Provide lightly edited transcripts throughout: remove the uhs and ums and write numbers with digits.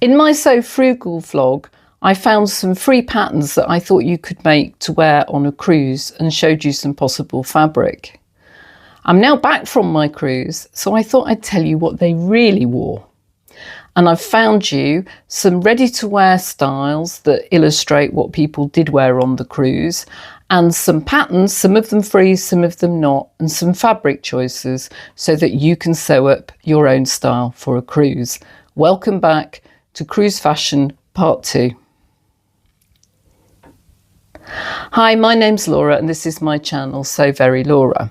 In my So Frugal vlog, I found some free patterns that I thought you could make to wear on a cruise and showed you some possible fabric. I'm now back from my cruise, so I thought I'd tell you what they really wore. And I've found you some ready-to-wear styles that illustrate what people did wear on the cruise, and some patterns, some of them free, some of them not, and some fabric choices so that you can sew up your own style for a cruise. Welcome back to Cruise Fashion Part 2. Hi, my name's Laura and this is my channel, So Very Laura.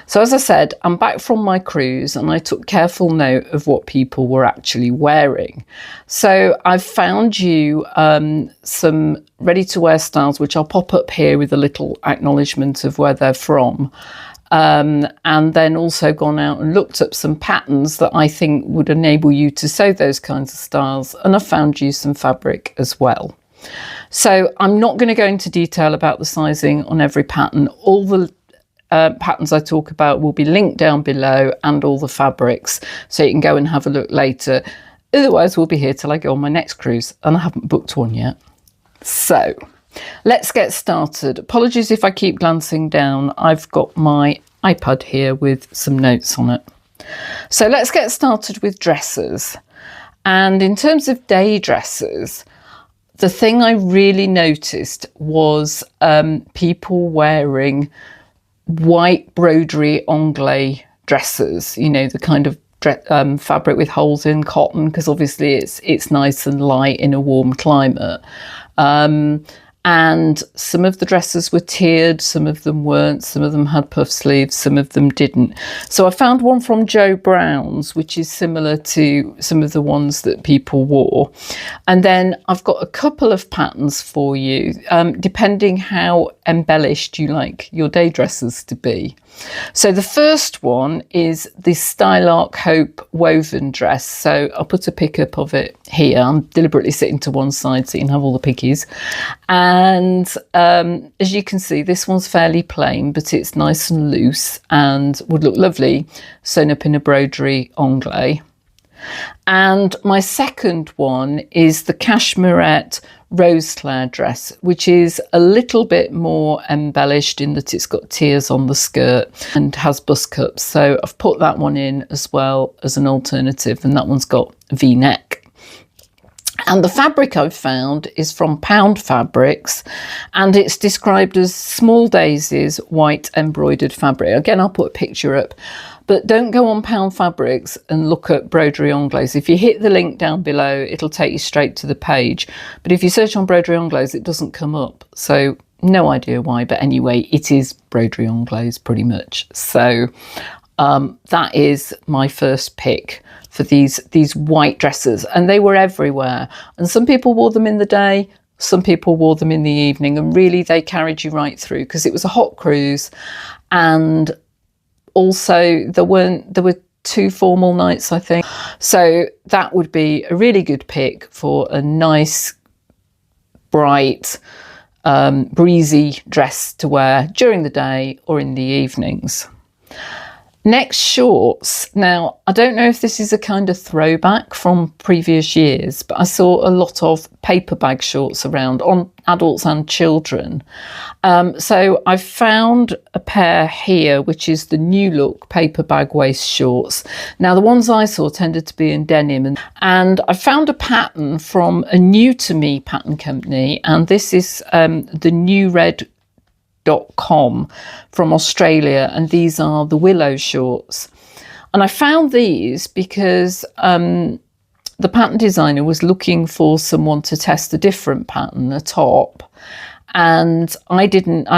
So as I said, I'm back from my cruise and I took careful note of what people were actually wearing. So I've found you some ready-to-wear styles, which I'll pop up here with a little acknowledgement of where they're from. And then also gone out and looked up some patterns that I think would enable you to sew those kinds of styles. And I found you some fabric as well. So I'm not going to go into detail about the sizing on every pattern. All the patterns I talk about will be linked down below, and all the fabrics, so you can go and have a look later. Otherwise we'll be here till I go on my next cruise, and I haven't booked one yet. So let's get started. Apologies if I keep glancing down. I've got my iPad here with some notes on it. So let's get started with dresses. And in terms of day dresses, the thing I really noticed was people wearing white broderie anglais dresses, you know, the kind of fabric with holes in cotton, because obviously it's nice and light in a warm climate. And some of the dresses were tiered, some of them weren't, some of them had puff sleeves, some of them didn't. So I found one from Jo Brown's, which is similar to some of the ones that people wore. And then I've got a couple of patterns for you, depending how embellished you like your day dresses to be. So the first one is the Stylark Hope woven dress. So I'll put a pic up of it here. I'm deliberately sitting to one side so you can have all the pickies. And as you can see, this one's fairly plain, but it's nice and loose and would look lovely sewn up in a broderie anglais. And my second one is the Cashmerette Roseclair dress, which is a little bit more embellished in that it's got tiers on the skirt and has bust cups. So I've put that one in as well as an alternative, and that one's got V-neck. And the fabric I've found is from Pound Fabrics, and it's described as small daisies, white embroidered fabric. Again, I'll put a picture up, but don't go on Pound Fabrics and look at broderie anglais. If you hit the link down below, it'll take you straight to the page. But if you search on broderie anglais, it doesn't come up. So no idea why, but anyway, it is broderie anglais pretty much. So that is my first pick for these white dresses, and they were everywhere. And some people wore them in the day, some people wore them in the evening, and really they carried you right through because it was a hot cruise. And also there were 2 formal nights, I think. So that would be a really good pick for a nice, bright, breezy dress to wear during the day or in the evenings. Next, shorts. Now, I don't know if this is a kind of throwback from previous years, but I saw a lot of paper bag shorts around on adults and children. So I found a pair here, which is the New Look paper bag waist shorts. Now, the ones I saw tended to be in denim, and I found a pattern from a new to me pattern company, and this is the new Red.com from Australia, and these are the Willow shorts. And I found these because the pattern designer was looking for someone to test a different pattern, a top, and I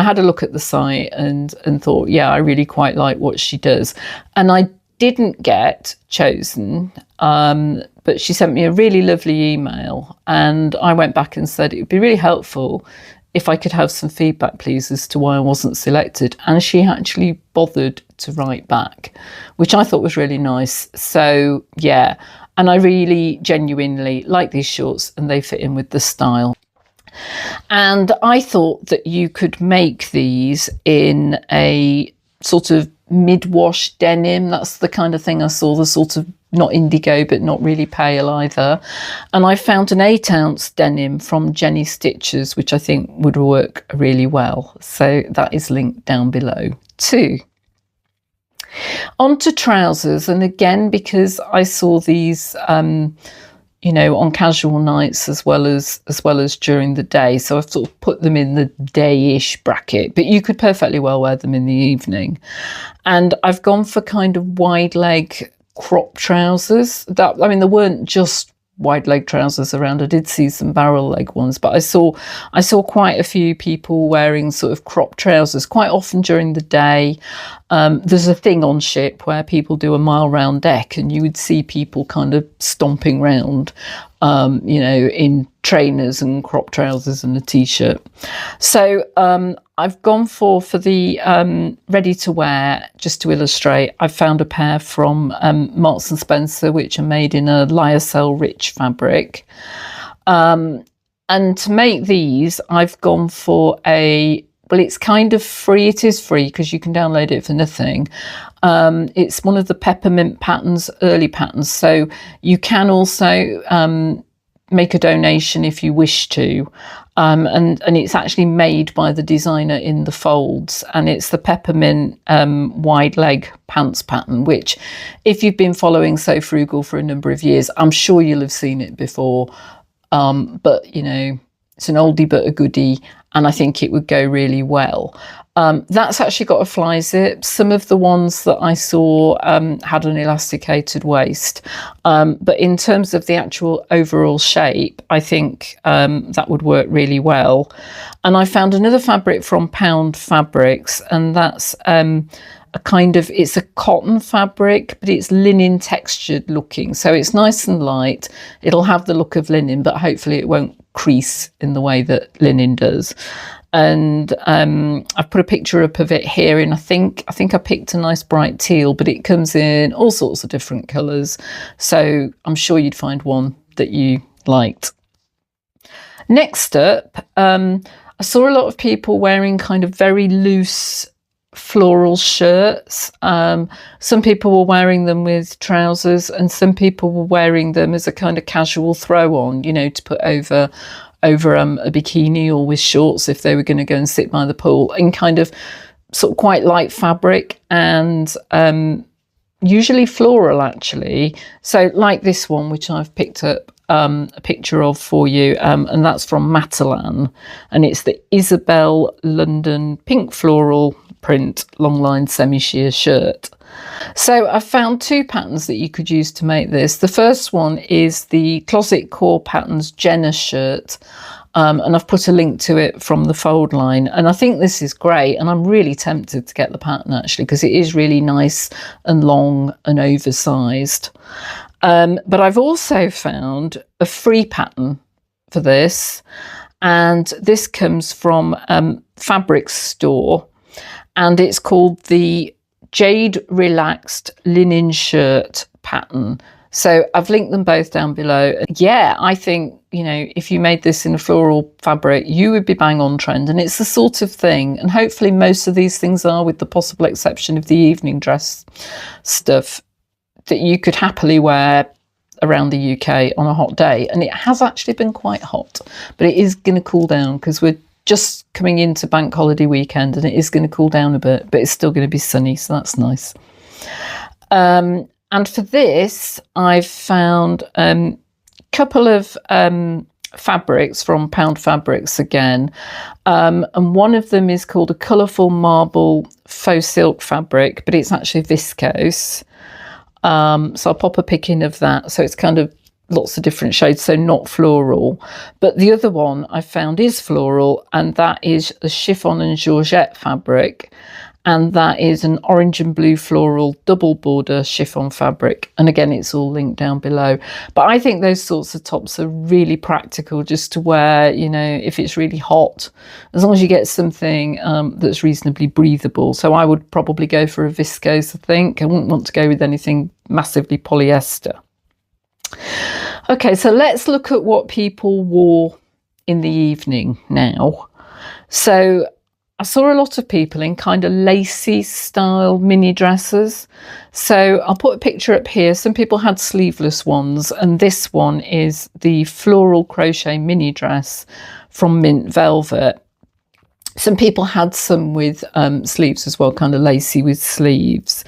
had a look at the site and thought, yeah, I really quite like what she does. And I didn't get chosen, but she sent me a really lovely email, and I went back and said it would be really helpful if I could have some feedback, please, as to why I wasn't selected. And she actually bothered to write back, which I thought was really nice. So yeah, and I really genuinely like these shorts, and they fit in with the style. And I thought that you could make these in a sort of mid-wash denim. That's the kind of thing I saw, the sort of not indigo, but not really pale either. And I found an 8-ounce denim from Jenny Stitches, which I think would work really well. So that is linked down below too. On to trousers, and again, because I saw these you know, on casual nights as well as during the day, so I've sort of put them in the day-ish bracket, but you could perfectly well wear them in the evening. And I've gone for kind of wide leg crop trousers. That, I mean, there weren't just wide leg trousers around. I did see some barrel leg ones, but I saw quite a few people wearing sort of crop trousers quite often during the day. There's a thing on ship where people do a mile round deck, and you would see people kind of stomping round, you know, in trainers and crop trousers and a t-shirt. So I've gone for the ready to wear, just to illustrate. I've found a pair from Marks and Spencer, which are made in a lyocell rich fabric. And to make these, I've gone for well, it's kind of free. It is free because you can download it for nothing. It's one of the Peppermint patterns, early patterns. So you can also make a donation if you wish to. And it's actually made by the designer in the folds, and it's the Peppermint wide leg pants pattern, which if you've been following So Frugal for a number of years, I'm sure you'll have seen it before. But, you know, it's an oldie but a goodie, and I think it would go really well. That's actually got a fly zip. Some of the ones that I saw had an elasticated waist. But in terms of the actual overall shape, I think that would work really well. And I found another fabric from Pound Fabrics, and that's it's a cotton fabric, but it's linen textured looking. So it's nice and light. It'll have the look of linen, but hopefully it won't crease in the way that linen does. And I've put a picture up of it here, and I think I picked a nice bright teal, but it comes in all sorts of different colours, so I'm sure you'd find one that you liked. Next up, I saw a lot of people wearing kind of very loose floral shirts. Some people were wearing them with trousers, and some people were wearing them as a kind of casual throw on, you know, to put over a bikini or with shorts if they were going to go and sit by the pool, in kind of sort of quite light fabric, and usually floral actually. So like this one, which I've picked up a picture of for you, and that's from Matalan, and it's the Isabel London pink floral print long line semi-sheer shirt. So I found two patterns that you could use to make this. The first one is the Closet Core Patterns Jenna shirt, and I've put a link to it from the fold line, and I think this is great, and I'm really tempted to get the pattern actually, because it is really nice and long and oversized. But I've also found a free pattern for this, and this comes from Fabric Store, and it's called the Jade Relaxed Linen Shirt pattern. So I've linked them both down below. Yeah, I think, you know, if you made this in a floral fabric, you would be bang on trend, and it's the sort of thing, and hopefully most of these things are, with the possible exception of the evening dress stuff, that you could happily wear around the UK on a hot day. And it has actually been quite hot, but it is going to cool down because we're just coming into bank holiday weekend, and it is going to cool down a bit, but it's still going to be sunny, so that's nice. And for this, I've found a couple of fabrics from Pound Fabrics again, and one of them is called a colourful marble faux silk fabric, but it's actually viscose. So I'll pop a pic in of that. So it's kind of lots of different shades, so not floral. But the other one I found is floral, and that is a chiffon and georgette fabric, and that is an orange and blue floral double border chiffon fabric, and again it's all linked down below. But I think those sorts of tops are really practical just to wear, you know, if it's really hot, as long as you get something that's reasonably breathable. So I would probably go for a viscose. I think I wouldn't want to go with anything massively polyester. Okay, so let's look at what people wore in the evening now. So I saw a lot of people in kind of lacy style mini dresses. So I'll put a picture up here. Some people had sleeveless ones, and this one is the floral crochet mini dress from Mint Velvet. Some people had some with sleeves as well, kind of lacy with sleeves.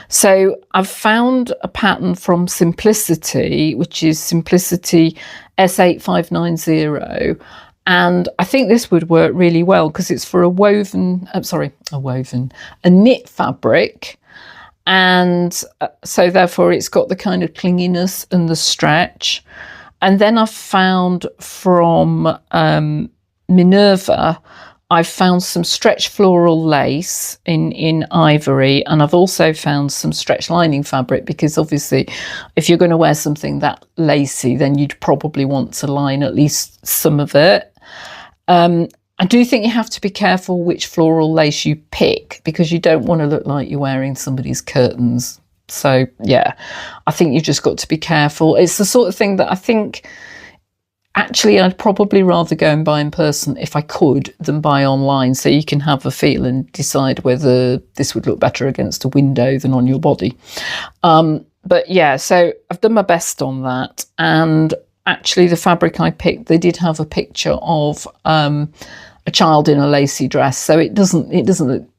So I've found a pattern from Simplicity, which is Simplicity S8590. And I think this would work really well because it's for a knit fabric. And so therefore it's got the kind of clinginess and the stretch. And then I've found from Minerva, I've found some stretch floral lace in ivory, and I've also found some stretch lining fabric, because obviously if you're going to wear something that lacy, then you'd probably want to line at least some of it. I do think you have to be careful which floral lace you pick, because you don't want to look like you're wearing somebody's curtains. So yeah, I think you've just got to be careful. It's the sort of thing that I think actually I'd probably rather go and buy in person if I could than buy online, so you can have a feel and decide whether this would look better against a window than on your body. But yeah, so I've done my best on that. And actually the fabric I picked, they did have a picture of a child in a lacy dress, so it doesn't look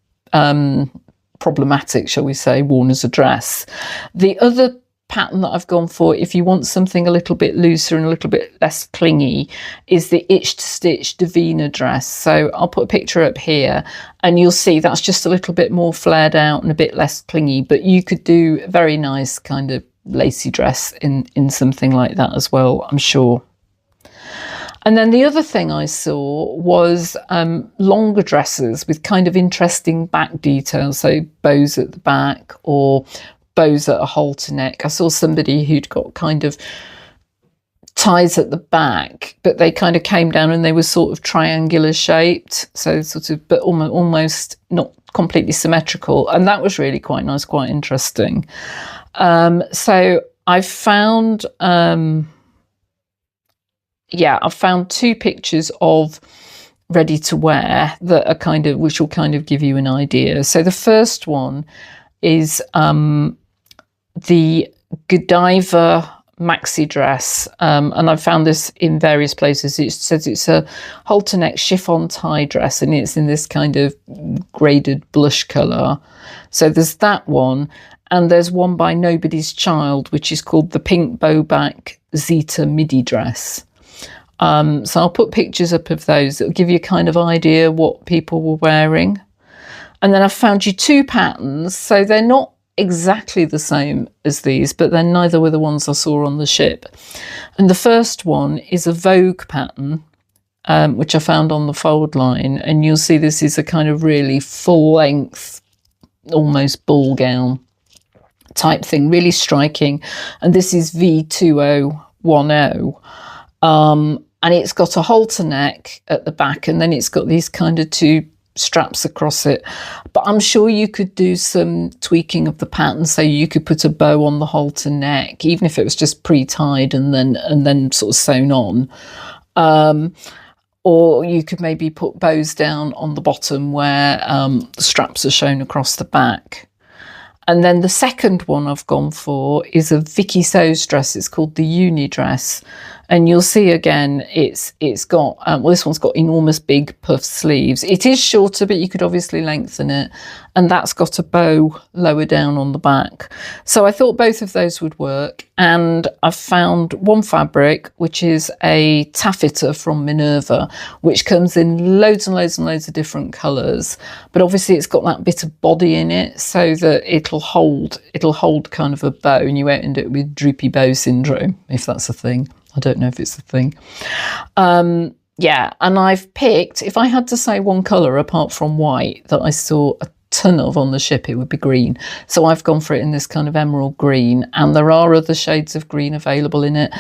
problematic, shall we say, worn as a dress. The other pattern that I've gone for, if you want something a little bit looser and a little bit less clingy, is the Itch to Stitch Davina dress. So I'll put a picture up here and you'll see that's just a little bit more flared out and a bit less clingy, but you could do a very nice kind of lacy dress in something like that as well, I'm sure. And then the other thing I saw was longer dresses with kind of interesting back details, so bows at the back or bows at a halter neck. I saw somebody who'd got kind of ties at the back, but they kind of came down and they were sort of triangular shaped, so sort of, but almost not completely symmetrical, and that was really quite nice, quite interesting. So I found I've found two pictures of ready to wear that are kind of, which will kind of give you an idea. So the first one is the Godiva maxi dress, and I found this in various places. It says it's a halter neck chiffon tie dress, and it's in this kind of graded blush colour. So there's that one, and there's one by Nobody's Child, which is called the Pink Bowback Zeta midi dress. So I'll put pictures up of those that'll give you a kind of idea what people were wearing. And then I found you two patterns, so they're not exactly the same as these, but then neither were the ones I saw on the ship. And the first one is a Vogue pattern, which I found on the fold line, and you'll see this is a kind of really full length, almost ball gown type thing, really striking. And this is V2010, and it's got a halter neck at the back, and then it's got these kind of two straps across it. But I'm sure you could do some tweaking of the pattern, so you could put a bow on the halter neck, even if it was just pre-tied and then sort of sewn on, or you could maybe put bows down on the bottom where the straps are shown across the back. And then the second one I've gone for is a Vicky So's dress. It's called the Uni dress. And you'll see again, it's got, well, this one's got enormous big puff sleeves. It is shorter, but you could obviously lengthen it. And that's got a bow lower down on the back. So I thought both of those would work. And I found one fabric, which is a taffeta from Minerva, which comes in loads and loads and loads of different colours. But obviously it's got that bit of body in it, so that it'll hold kind of a bow, and you won't end up with droopy bow syndrome, if that's a thing. I don't know if it's a thing. Yeah, and I've picked, if I had to say one colour apart from white that I saw a ton of on the ship, it would be green. So I've gone for it in this kind of emerald green, and there are other shades of green available in it,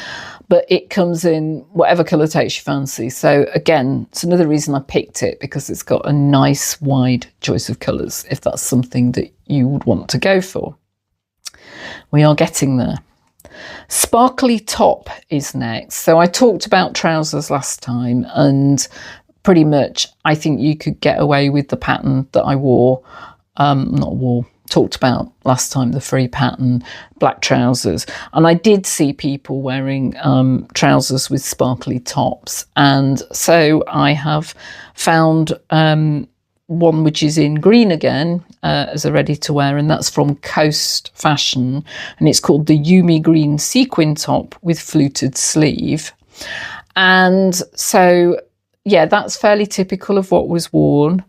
but it comes in whatever colour takes your fancy. So again, it's another reason I picked it, because it's got a nice wide choice of colours, if that's something that you would want to go for. We are getting there. Sparkly top is next. So I talked about trousers last time, and pretty much, I think you could get away with the pattern that I wore, talked about last time, the free pattern, black trousers. And I did see people wearing trousers with sparkly tops. And so I have found one which is in green again as a ready to wear, and that's from Coast Fashion, and it's called the Yumi Green Sequin Top with fluted sleeve. And so, yeah, that's fairly typical of what was worn.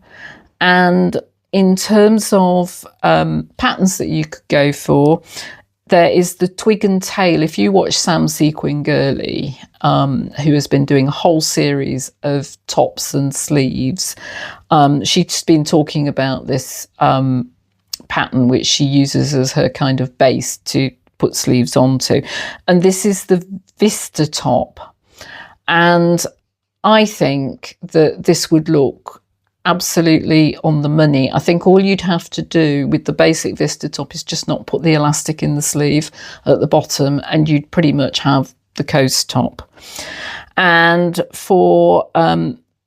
And in terms of patterns that you could go for, there is the twig and tail. If you watch Sam Sequin Girly, who has been doing a whole series of tops and sleeves, she's been talking about this pattern which she uses as her kind of base to put sleeves onto. And this is the Vista top. And I think that this would look absolutely on the money. I think all you'd have to do with the basic Vista top is just not put the elastic in the sleeve at the bottom, and you'd pretty much have the Coast top. And for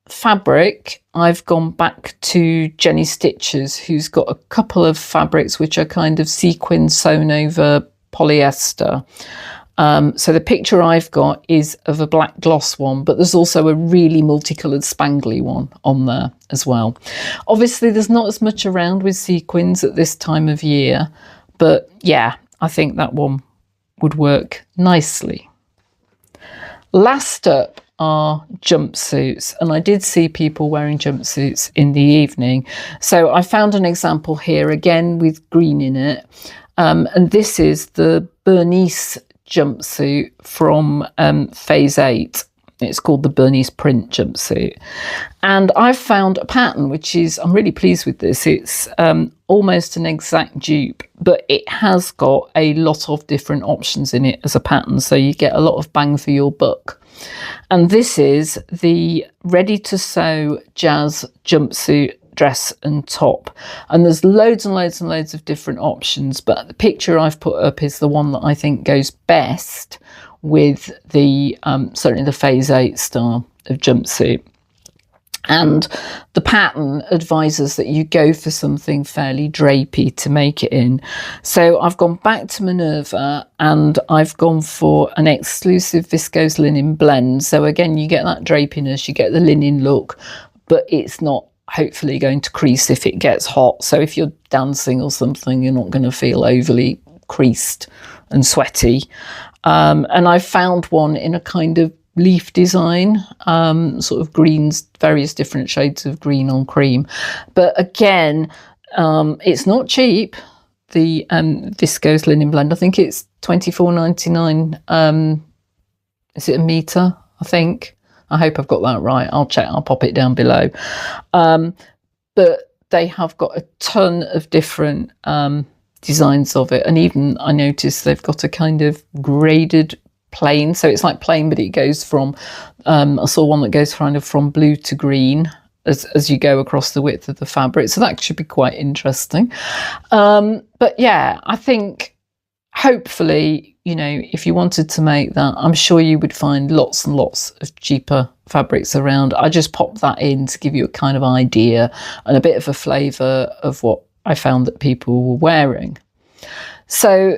fabric, I've gone back to Jenny Stitches, who's got a couple of fabrics which are kind of sequin sewn over polyester. So the picture I've got is of a black gloss one, but there's also a really multicoloured spangly one on there as well. Obviously, there's not as much around with sequins at this time of year, but yeah, I think that one would work nicely. Last up are jumpsuits, and I did see people wearing jumpsuits in the evening. So I found an example here, again with green in it, and this is the Bernice jumpsuit from phase 8. It's called the Bernice print jumpsuit, and I've found a pattern which is, I'm really pleased with this. It's almost an exact dupe, but it has got a lot of different options in it as a pattern, so you get a lot of bang for your buck. And this is the ready to sew jazz jumpsuit dress and top, and there's loads and loads and loads of different options, but the picture I've put up is the one that I think goes best with the certainly the phase 8 style of jumpsuit. And the pattern advises that you go for something fairly drapey to make it in. So I've gone back to Minerva and I've gone for an exclusive viscose linen blend. So again, you get that drapiness, you get the linen look, but it's not hopefully going to crease if it gets hot. So if you're dancing or something, you're not going to feel overly creased and sweaty. And I found one in a kind of leaf design, sort of greens, various different shades of green on cream. But again, it's not cheap, the viscose linen blend. I think it's $24.99. Is it a metre, I think? I hope I've got that right. I'll check, I'll pop it down below. But they have got a ton of different designs of it. And even I noticed they've got a kind of graded plain. So it's like plain, but it goes from, I saw one that goes kind of from blue to green as you go across the width of the fabric. So that should be quite interesting. But yeah, I think hopefully, you know, if you wanted to make that, I'm sure you would find lots and lots of cheaper fabrics around. I just popped that in to give you a kind of idea and a bit of a flavour of what I found that people were wearing. So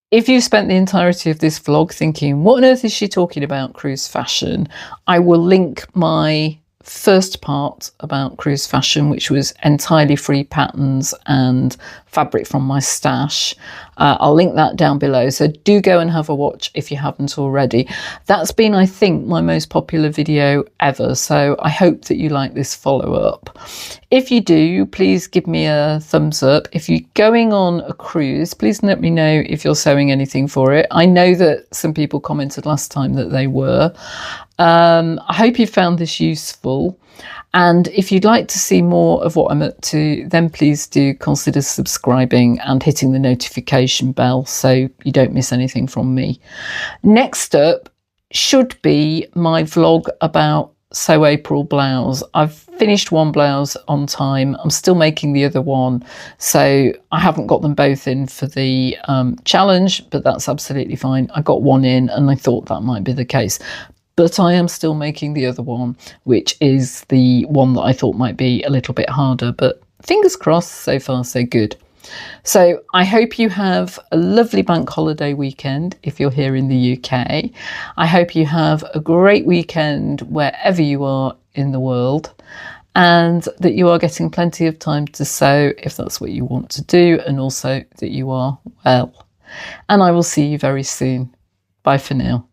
if you spent the entirety of this vlog thinking, what on earth is she talking about, cruise fashion? I will link my first part about cruise fashion, which was entirely free patterns and fabric from my stash. I'll link that down below, so do go and have a watch if you haven't already. That's been, I think, my most popular video ever, so I hope that you like this follow-up. If you do, please give me a thumbs up. If you're going on a cruise, please let me know if you're sewing anything for it. I know that some people commented last time that they were. I hope you found this useful, and if you'd like to see more of what I'm up to, then please do consider subscribing and hitting the notification bell so you don't miss anything from me. Next up should be my vlog about Sew April blouse. I've finished one blouse on time. I'm still making the other one, so I haven't got them both in for the challenge, but that's absolutely fine. I got one in and I thought that might be the case. but I am still making the other one, which is the one that I thought might be a little bit harder, but fingers crossed, so far so good. So I hope you have a lovely bank holiday weekend if you're here in the UK. I hope you have a great weekend wherever you are in the world, and that you are getting plenty of time to sew if that's what you want to do, and also that you are well. And I will see you very soon. Bye for now.